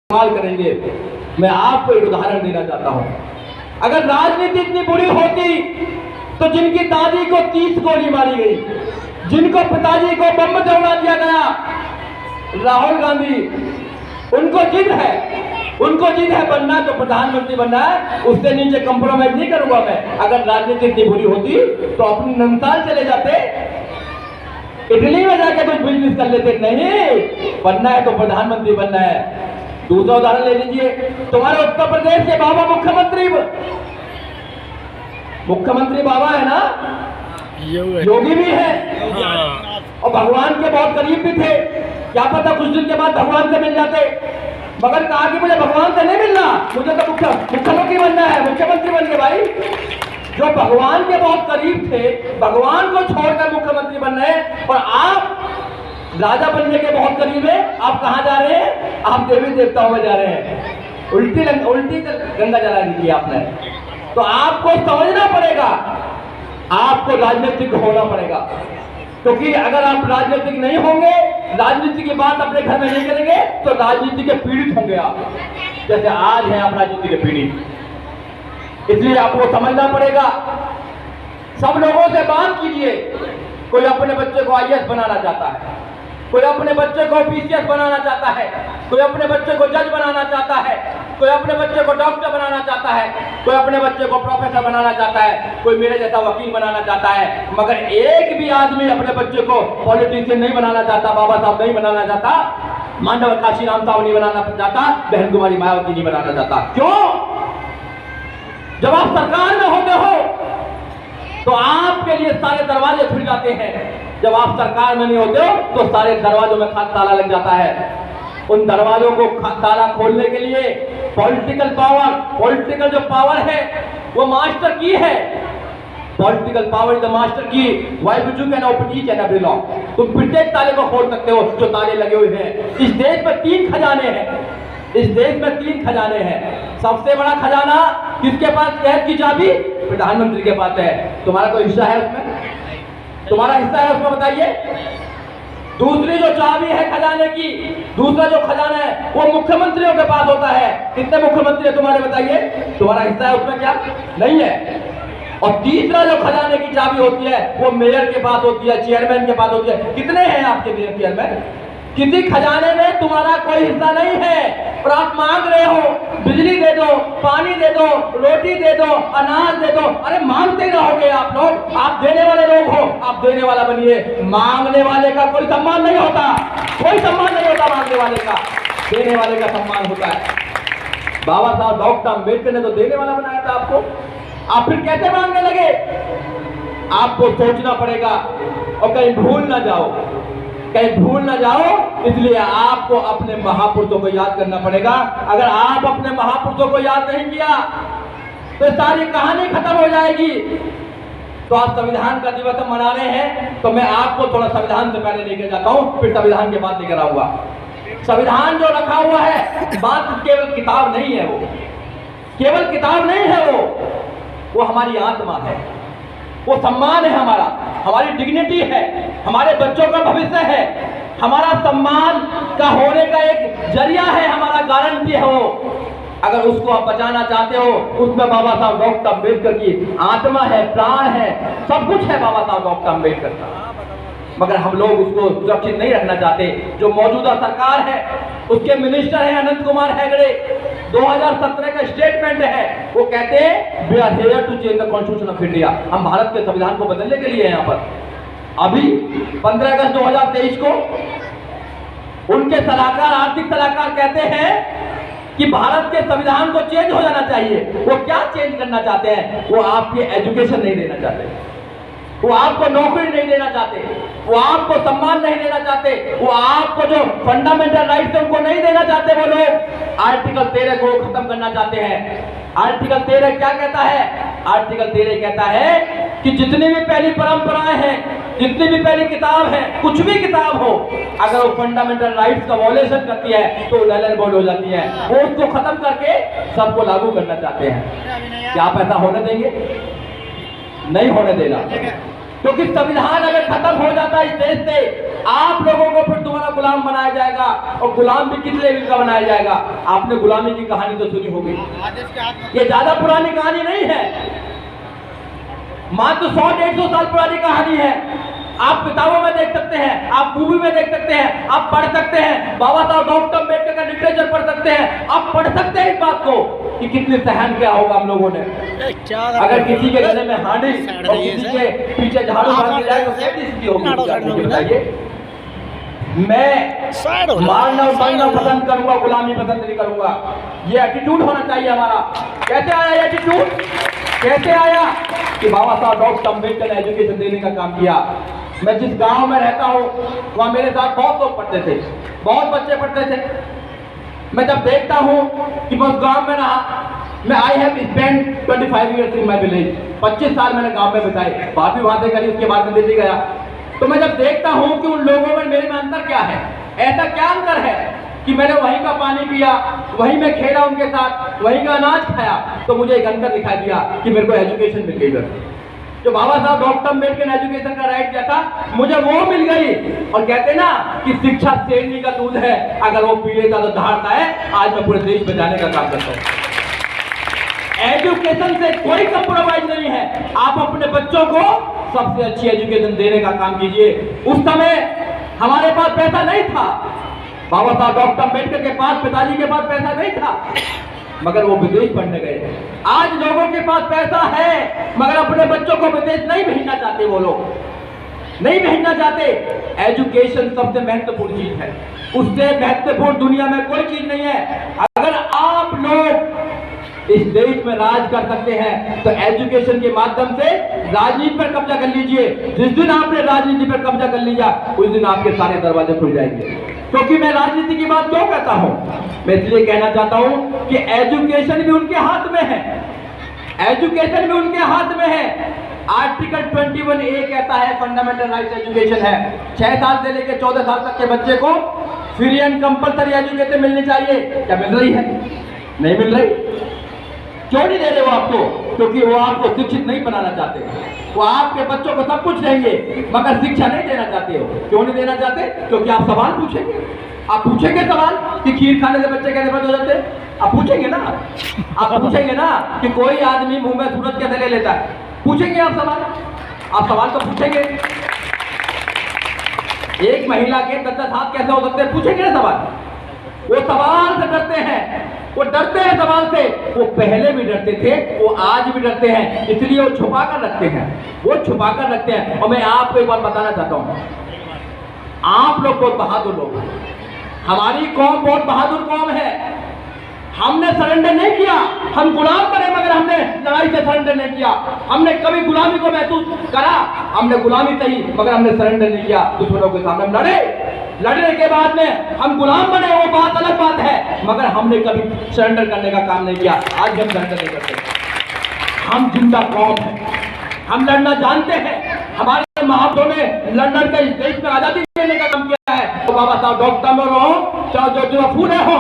इस्तेमाल करेंगे। मैं आपको एक उदाहरण देना चाहता हूं। अगर राजनीति इतनी बुरी होती तो जिनकी दादी को 30 गोली मारी गई, जिनको पिताजी को बम से उड़ा दिया गया, राहुल गांधी, उनको जिद है बनना तो प्रधानमंत्री बनना है, उससे नीचे कंप्रोमाइज नहीं करूंगा मैं। अगर राजनीति इतनी बुरी होती तो अपनी नंसाल चले जाते, इटली में जाके कुछ बिजनेस कर लेते। नहीं, बनना है तो प्रधानमंत्री बनना है। दूसरा उदाहरण ले लीजिए, तुम्हारे उत्तर प्रदेश के बाबा मुख्यमंत्री बाबा है ना, योगी भी है और भगवान के बहुत करीब भी थे। क्या पता कुछ दिन के बाद भगवान से मिल जाते, मगर कहा कि मुझे भगवान से नहीं मिलना, मुझे तो मुख्यमंत्री बनना है। मुख्यमंत्री बन गए भाई। जो भगवान के बहुत करीब थे, भगवान को छोड़कर मुख्यमंत्री बन रहे हैं, और आप राजा बनने के बहुत करीब है। आप कहां जा रहे हैं? आप देवी देवताओं में जा रहे हैं। उल्टी गंगा जला दी थी आपने। तो आपको समझना पड़ेगा, आपको राजनीतिक होना पड़ेगा, क्योंकि अगर आप राजनीतिक नहीं होंगे, राजनीति की बात अपने घर में नहीं करेंगे, तो राजनीति के पीड़ित होंगे आप, जैसे आज हैं आप राजनीति के पीड़ित। इसलिए आपको समझना पड़ेगा। सब लोगों से बात कीजिए। कोई अपने बच्चे को IAS बनाना चाहता है, कोई अपने बच्चे को PCS बनाना चाहता है, कोई अपने बच्चे को जज बनाना चाहता है, कोई अपने बच्चे को डॉक्टर बनाना चाहता है, कोई अपने बच्चे को प्रोफेसर बनाना चाहता है, कोई मेरे जैसा वकील बनाना चाहता है। मगर एक भी आदमी अपने बच्चे को पॉलिटिशियन नहीं बनाना चाहता, बाबा साहब नहीं बनाना चाहता, मांडव काशीराम साहब नहीं बनाना चाहता, बहन कुमारी मायावती नहीं बनाना चाहता। क्यों? जब आप सरकार में होते हो तो आपके लिए सारे दरवाजे खुल जाते हैं। जब आप सरकार में नहीं होते हो तो सारे दरवाजों में ताला लग जाता है। उन दरवाजों को ताला खोलने के लिए पॉलिटिकल जो पावर है वो मास्टर की है। Political power is the master key. Why would you can open each and every lock? तुम प्रत्येक ताले को खोल सकते हो जो ताले लगे हुए हैं। इस देश में 3 खजाने हैं। इस देश में 3 खजाने हैं। सबसे बड़ा खजाना किसके पास कैद की चाबी? प्रधानमंत्री के पास है। तुम्हारा कोई हिस्सा है उसमें? तुम्हारा हिस्सा है उसमें? बताइए। दूसरी जो चाबी है खजाने की, दूसरा जो खजाना है वो मुख्यमंत्रियों के पास होता है। कितने मुख्यमंत्री है तुम्हारे? बताइए। तुम्हारा हिस्सा है उसमें? क्या नहीं है। और तीसरा जो खजाने की चाबी होती है वो मेयर के पास होती है, चेयरमैन के पास होती है। कितने हैं आपके मेयर चेयरमैन? किसी खजाने में तुम्हारा कोई हिस्सा नहीं है। और आप मांग रहे हो बिजली दे दो, पानी दे दो, रोटी दे दो, अनाज दे दो। अरे मांगते रहोगे आप लोग। आप देने वाले लोग हो, आप देने वाला बनिए। मांगने वाले का कोई सम्मान नहीं होता, कोई सम्मान नहीं होता मांगने वाले का। देने वाले का सम्मान होता है। बाबा साहब डॉक्टर अम्बेडकर ने तो देने वाला बनाया था आपको। आप फिर कैसे मांगने लगे? आपको सोचना पड़ेगा और कहीं भूल ना जाओ, इसलिए आपको अपने महापुरुषों को याद करना पड़ेगा। अगर आप अपने महापुरुषों को याद नहीं किया तो सारी कहानी खत्म हो जाएगी। तो आज संविधान का दिवस हम मना रहे हैं, तो मैं आपको थोड़ा संविधान से पहले लेकर जाता हूं, फिर संविधान के बाद लेकर आऊंगा। संविधान जो रखा हुआ है, बात केवल किताब नहीं है, वो केवल किताब नहीं है, वो हमारी आत्मा है, वो सम्मान है हमारा, हमारी डिग्निटी है, हमारे बच्चों का भविष्य है, हमारा सम्मान का होने का एक जरिया है, हमारा गारंटी है वो। अगर उसको आप बचाना चाहते हो, उसमें बाबा साहब डॉक्टर अम्बेडकर की आत्मा है, प्राण है, सब कुछ है बाबा साहब डॉक्टर अम्बेडकर का। मगर हम लोग उसको सुरक्षित नहीं रखना चाहते। जो मौजूदा सरकार है, उसके मिनिस्टर हैं अनंत कुमार हेगड़े, 2017 का स्टेटमेंट है, वो कहते हैं we are here to change the constitution of India. हम भारत के संविधान को बदलने के लिए हैं यहाँ पर। अभी 15 अगस्त 2023 को उनके सलाहकार, आर्थिक सलाहकार कहते हैं कि भारत के संविधान को चेंज हो जाना चाहिए। वो क्या चेंज करना चाहते हैं? वो आपकी एजुकेशन नहीं देना चाहते, वो आपको नौकरी नहीं देना चाहते, वो आपको सम्मान नहीं देना चाहते, वो आपको जो फंडामेंटल राइट्स है उनको नहीं देना चाहते। वो लोग आर्टिकल 13 को खत्म करना चाहते हैं। आर्टिकल 13 क्या कहता है? आर्टिकल 13 कहता है कि जितनी भी पहली परंपराएं हैं, जितनी भी पहली किताब है, कुछ भी किताब हो, अगर वो फंडामेंटल राइट्स का वॉयलेशन करती है तो नल एंड वॉइड हो जाती है। वो उसको खत्म करके सबको लागू करना चाहते हैं। क्या आप ऐसा होने देंगे? नहीं होने देना। क्योंकि संविधान अगर खत्म हो जाता है इस देश से, आप लोगों को फिर तुम्हारा गुलाम बनाया जाएगा, और गुलाम भी किस लेवल का बनाया जाएगा। आपने गुलामी की कहानी तो सुनी होगी, ये ज्यादा पुरानी कहानी नहीं है, मात्र 100-150 साल पुरानी कहानी है। आप किताबों में देख सकते हैं, आप मूवी में देख सकते हैं, आप पढ़ सकते हैं, बाबा साहब डॉक्टर अम्बेडकर का लिटरेचर पढ़ सकते हैं, आप पढ़ सकते हैं इस बात को कि कितने सहन किया होगा हम लोगों ने। अगर किसी के गले में हांडी और किसी के पीछे झाड़ू मार जाए तो कैसी स्थिति होगी बताइए। मैं मारना और मारना पसंद करूंगा, गुलामी पसंद नहीं करूंगा। ये एटीट्यूड होना चाहिए हमारा। कैसे आया ये एटीट्यूड, कैसे आया कि बाबा साहब डॉक्टर अम्बेडकर ने एजुकेशन देने का काम किया। मैं जिस गांव में रहता हूँ वहाँ मेरे साथ बहुत लोग पढ़ते थे, बहुत बच्चे पढ़ते थे। मैं जब देखता हूँ कि मैं उस गांव में रहा, मैं I have spend 25 years in my village, 25 साल मैंने गांव में बिताए, बात भी वहाँ से करी, उसके बाद में दिल्ली गया। तो मैं जब देखता हूँ कि उन लोगों में मेरे में अंतर क्या है, ऐसा क्या अंतर है कि मैंने वहीं का पानी पिया, वहीं में खेला उनके साथ, वहीं का अनाज खाया, तो मुझे एक अंतर दिखाई दिया कि मेरे को एजुकेशन मिल गई। जो बाबा साहब डॉक्टर अम्बेडकर ने एजुकेशन का राइट दिया था, मुझे वो मिल गई। और कहते ना कि शिक्षा शेरनी का दूध है, अगर वो पी लेता तो दहाड़ता है। आज मैं पूरे देश बचाने का काम करता हूँ। एजुकेशन से कोई कंप्रोमाइज नहीं है। आप अपने बच्चों को सबसे अच्छी एजुकेशन देने का काम कीजिए। उस समय हमारे पास पैसा नहीं था, बाबा साहब डॉक्टर अम्बेडकर के पास, पिताजी के पास पैसा नहीं था, मगर वो विदेश पढ़ने गए। आज लोगों के पास पैसा है मगर अपने बच्चों को विदेश नहीं भेजना चाहते, वो लोग नहीं भेजना चाहते। एजुकेशन सबसे महत्वपूर्ण चीज है, उससे महत्वपूर्ण दुनिया में कोई चीज नहीं है। अगर आप लोग इस देश में राज कर सकते हैं तो एजुकेशन के माध्यम से राजनीति पर कब्जा कर लीजिए। जिस दिन आपने राजनीति पर कब्जा कर लिया उस दिन आपके सारे दरवाजे खुल जाएंगे। क्योंकि मैं राजनीति की बात क्यों कहता हूं, मैं इसलिए कहना चाहता हूं कि एजुकेशन भी उनके हाथ में है, एजुकेशन भी उनके हाथ में है। आर्टिकल 21A कहता है फंडामेंटल राइट्स एजुकेशन है। 6 साल से लेकर 14 साल तक के बच्चे को फ्री एंड कंपलसरी एजुकेशन मिलनी चाहिए। क्या मिल रही है? नहीं मिल रही। क्यों नहीं दे रहे वो आपको? क्योंकि वो आपको शिक्षित नहीं बनाना चाहते। वो आपके बच्चों को सब कुछ देंगे मगर शिक्षा नहीं देना चाहते हो। क्यों नहीं देना चाहते? क्योंकि आप सवाल पूछेंगे, आप पूछेंगे सवाल कि खीर खाने से बच्चे कैसे बंद हो जाते हैं, आप पूछेंगे ना, आप पूछेंगे ना कि कोई आदमी मुंह में सूरज कैसे ले लेता है, पूछेंगे आप सवाल तो पूछेंगे। एक महिला के 10 हाथ कैसे हो सकते हैं, पूछेंगे ना सवाल। वो सवाल से डरते हैं, वो डरते हैं सवाल से। वो पहले भी डरते थे, वो आज भी डरते हैं, इसलिए वो छुपा कर रखते हैं, वो छुपा कर रखते हैं। और मैं आपको एक बात बताना चाहता हूं, आप लोग बहुत बहादुर लोग, हमारी कौम बहुत बहादुर कौम है। हमने सरेंडर नहीं किया, हम गुलाम बने मगर हमने लड़ाई से सरेंडर नहीं किया। हमने कभी गुलामी को महसूस करा, हमने गुलामी सही मगर हमने सरेंडर नहीं किया। दुश्मनों के सामने हम लड़े, लड़ने के बाद में हम गुलाम बने, वो बात अलग बात है, मगर हमने कभी सरेंडर करने का काम नहीं किया। आज भी हम सरेंडर नहीं करते। हम जिंदा कौम है, हम लड़ना जानते हैं। हमारे महापुरुषों ने लड़ने का इस देश में आजादी देने का काम किया है। तो बाबा साहब डॉक्टर अम्बेडकर हो, चाहे जो फूले हो,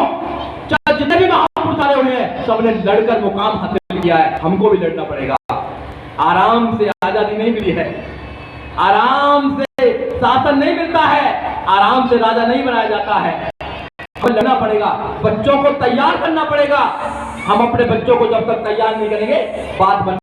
चाहे जितने भी महापुरुष आए हुए हैं, सबने लड़कर मुकाम हासिल किया है। हमको भी लड़ना पड़ेगा। आराम से आजादी नहीं मिली है, आराम से शासन नहीं मिलता है, आराम से राजा नहीं बनाया जाता है। हमें लड़ना पड़ेगा, बच्चों को तैयार करना पड़ेगा। हम अपने बच्चों को जब तक तैयार नहीं करेंगे बात बन